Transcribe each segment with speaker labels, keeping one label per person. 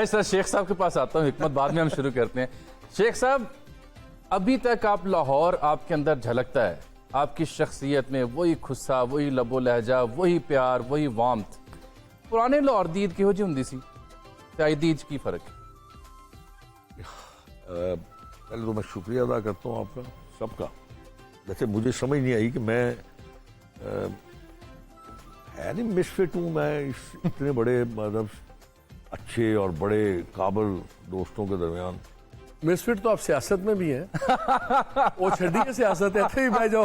Speaker 1: मैं सर शेख साहब के पास आता हूँ, हिकमत बाद में हम शुरू करते हैं। शेख साहब, अभी तक आप लाहौर आपके अंदर झलकता है, आपकी शख्सियत में वही खुस्सा, वही लबो लहजा, वही प्यार, वही वार्मथ। पुराने लाहौर दीद की हो जी हुंदी सी ते दीद की फर्क है?
Speaker 2: पहले तो मैं शुक्रिया अदा करता हूँ आपका सबका। वैसे मुझे समझ नहीं आई कि मैं है नहीं मिसफिट हूँ मैं इतने बड़े मतलब अच्छे और बड़े काबिल दोस्तों के दरमियान।
Speaker 3: मिसफिट तो आप सियासत में भी हैं। वो छड़ी सियासत है, ऐसे ही भाई जाओ।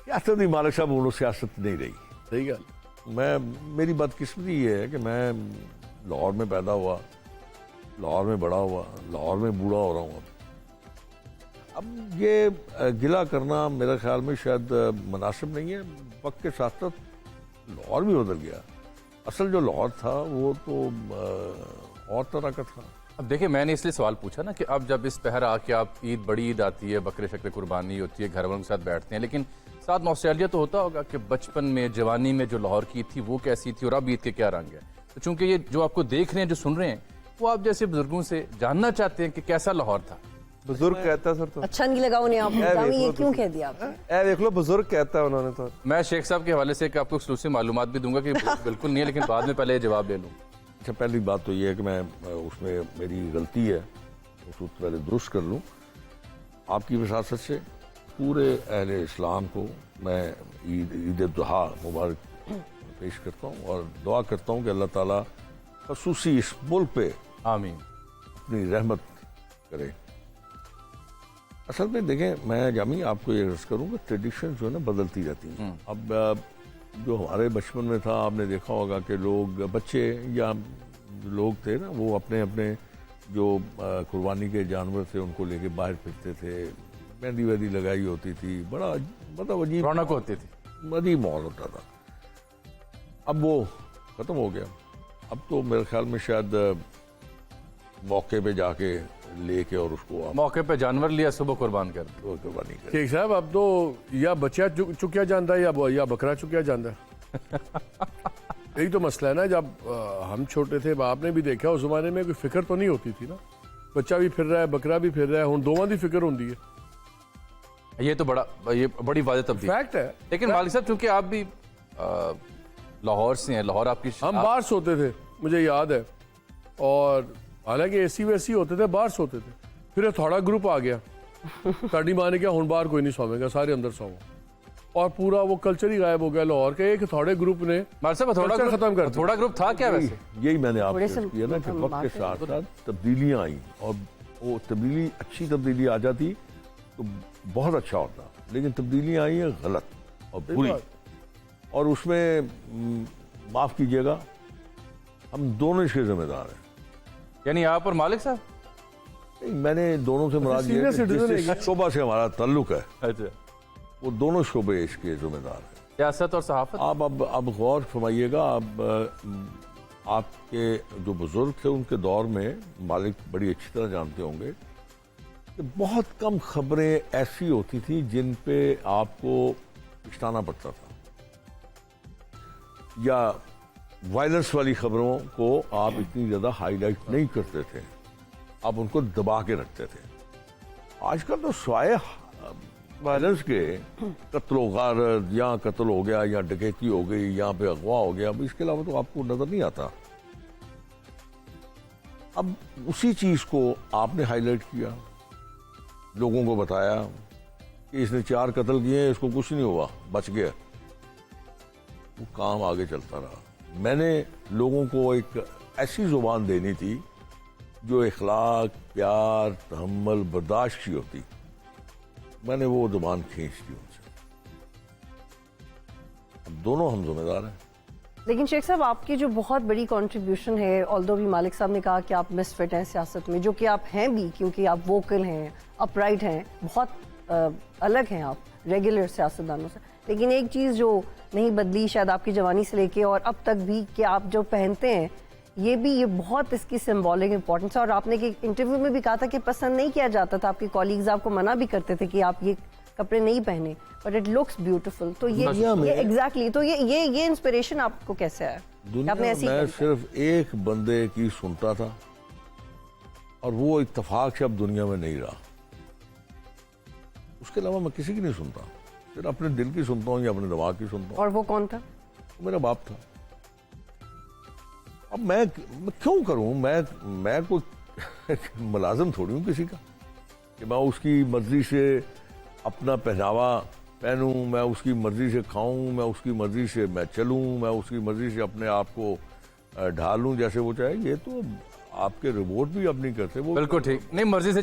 Speaker 2: सियासत ही मालिक साहब बोलो, सियासत नहीं रही।
Speaker 3: सही गल।
Speaker 2: मेरी बदकिस्मती ये है कि मैं लाहौर में पैदा हुआ, लाहौर में बड़ा हुआ, लाहौर में बूढ़ा हो रहा हूँ। अब ये गिला करना मेरे ख्याल में शायद मुनासिब नहीं है। वक्त के साथ साथ लाहौर भी बदल गया। असल जो लाहौर था वो तो और तरह का था।
Speaker 1: अब देखिए, मैंने इसलिए सवाल पूछा ना कि अब जब इस पहर आके आप ईद, बड़ी ईद आती है, बकरे शक्र कुर्बानी होती है, घर वालों के साथ बैठते हैं, लेकिन साथ नॉस्टैल्जिया तो होता होगा कि बचपन में, जवानी में जो लाहौर की थी वो कैसी थी और अब ईद के क्या रंग है। तो चूंकि ये जो आपको देख रहे हैं, जो सुन रहे हैं, वो आप जैसे बुजुर्गों से जानना चाहते हैं कि कैसा लाहौर था।
Speaker 4: बुजुर्ग कहता है सर, तो
Speaker 5: अच्छा नहीं लगा उन्हें आपने, ये क्यों कह दिया आपने?
Speaker 4: देख लो, बुजुर्ग कहता है उन्होंने तो।
Speaker 1: मैं शेख साहब के हवाले से आपको एक्सक्लूसिव मालूमात भी दूंगा कि बिल्कुल नहीं है, लेकिन बाद में पहले ये जवाब ले लूँ।
Speaker 2: अच्छा, पहली बात तो ये है कि मैं उसमें मेरी गलती है, उसको पहले दुरुस्त कर लूँ। आपकी वसासत से पूरे अहले इस्लाम को मैं ईद दुहा मुबारक पेश करता हूँ और दुआ करता हूँ कि अल्लाह ताला खसूसी इस मुल्क पे
Speaker 1: आमीन
Speaker 2: अपनी रहमत करे। असल में देखें, मैं जामी आपको ये अर्ज करूँगा, ट्रेडिशन जो है ना बदलती रहती हैं। अब जो हमारे बचपन में था, आपने देखा होगा कि लोग, बच्चे या लोग थे ना, वो अपने अपने जो कुर्बानी के जानवर थे उनको लेके बाहर फिरते थे, मेहंदी वेहंदी लगाई होती थी, बड़ा मतलब अजीब
Speaker 1: रौनक होती थी,
Speaker 2: अजीब माहौल होता था। अब वो ख़त्म हो गया। अब तो मेरे ख्याल में शायद मौके पे जाके लेके और उसको
Speaker 1: मौके पे जानवर लिया, सुबह कुर्बान कर
Speaker 2: कुर्बानी कर।
Speaker 3: शेख साहब, अब तो या बच्चा चुकिया जाता है या बकरा चुकिया जाता है। यही तो मसला है ना। जब हम छोटे थे, आपने भी देखा उस जमाने में कोई फिक्र तो नहीं होती थी ना। बच्चा भी फिर रहा है, बकरा भी फिर रहा है, हुण दोवां दी फिक्र होती है।
Speaker 1: ये तो ये बड़ी वाज़ेह तब्दीली
Speaker 3: फैक्ट है।
Speaker 1: लेकिन मालिक साहब, चूंकि आप भी लाहौर से हैं, लाहौर आपकी,
Speaker 3: हम बाहर सोते थे, मुझे याद है, और हालांकि एसी वैसी होते थे, बाहर सोते थे। फिर थोड़ा ग्रुप आ गया, साड़ी मां ने क्या हुण बाहर कोई नहीं सोवेगा, सारे अंदर सोवो, और पूरा वो कल्चर ही गायब हो गया लाहौर के। एक थोड़े ग्रुप ने
Speaker 1: थोड़ा
Speaker 3: खत्म कर,
Speaker 1: थोड़ा ग्रुप था क्या वैसे?
Speaker 2: यही मैंने आपको किया ना कि वक्त के साथ साथ तब्दीलियां आई, और वो तब्दीली, अच्छी तब्दीली आ जाती तो बहुत अच्छा होता, लेकिन तब्दीलियां आई हैं गलत और बुरी, और उसमें माफ कीजिएगा, हम दोनों इसके जिम्मेदार हैं।
Speaker 1: यानी आप और मालिक साहब?
Speaker 2: नहीं, मैंने दोनों से मुराद ये है कि जिस शोबा से हमारा ताल्लुक है,
Speaker 1: अच्छा,
Speaker 2: वो दोनों शोबे इसके जिम्मेदार हैं,
Speaker 1: सियासत और सहाफत।
Speaker 2: आप अब गौर फरमाइएगा। अब आपके जो बुजुर्ग थे उनके दौर में, मालिक बड़ी अच्छी तरह जानते होंगे कि बहुत कम खबरें ऐसी होती थी जिन पे आपको पछताना पड़ता था, या वायलेंस वाली खबरों को आप इतनी ज्यादा हाईलाइट नहीं करते थे, आप उनको दबा के रखते थे। आजकल तो स्वाय वायलेंस के कत्लो गारत, यहाँ कत्ल हो गया, या डकैती हो गई, यहाँ पे अगवा हो गया, अब इसके अलावा तो आपको नजर नहीं आता। अब उसी चीज को आपने हाईलाइट किया, लोगों को बताया कि इसने 4 कत्ल किए, इसको कुछ नहीं हुआ, बच गया, वो काम आगे चलता रहा। मैंने लोगों को एक ऐसी जुबान देनी थी जो इखलाक, प्यार, तहम्मुल, बर्दाश्त की होती, मैंने वो जुबान खींच दी उनसे। अब दोनों हम जिम्मेदार हैं।
Speaker 5: लेकिन शेख साहब, आपकी जो बहुत बड़ी कंट्रीब्यूशन है, ऑल्दो भी मालिक साहब ने कहा कि आप मिसफिट हैं सियासत में, जो कि आप हैं भी, क्योंकि आप वोकल हैं, अपराइट हैं, बहुत अलग हैं आप रेगुलर सियासतदानों से। लेकिन एक चीज़ जो नहीं बदली शायद आपकी जवानी से लेके और अब तक भी, कि आप जो पहनते हैं ये बहुत इसकी सिंबॉलिक इंपॉर्टेंस है। और आपने एक इंटरव्यू में भी कहा था कि पसंद नहीं किया जाता था, आपके कॉलीग्स आपको मना भी करते थे कि आप ये कपड़े नहीं पहने, बट इट लुक्स ब्यूटीफुल। तो ये एग्जैक्टली, तो ये इंस्पिरेशन आपको कैसे आया?
Speaker 2: दुनिया
Speaker 5: आपने ऐसी
Speaker 2: मैं
Speaker 5: करी?
Speaker 2: सिर्फ एक बंदे की सुनता था और वो इत्तेफाक से अब दुनिया में नहीं रहा। उसके अलावा मैं किसी की नहीं सुनता, सिर्फ अपने दिल की सुनता हूँ या अपने दिमाग की सुनता हूँ।
Speaker 5: और वो कौन था?
Speaker 2: वो मेरा बाप था। अब मैं क्यों करूं, मैं कोई मुलाजिम थोड़ी हूं किसी का कि मैं उसकी मर्जी से अपना पहनावा पहनूं, मैं उसकी मर्जी से खाऊं, मैं उसकी मर्जी से मैं चलूं, मैं उसकी मर्जी से अपने आप को ढालूं जैसे वो चाहे। ये तो आपके रिपोर्ट भी अब नहीं करते वो।
Speaker 1: बिल्कुल ठीक, नहीं मर्जी से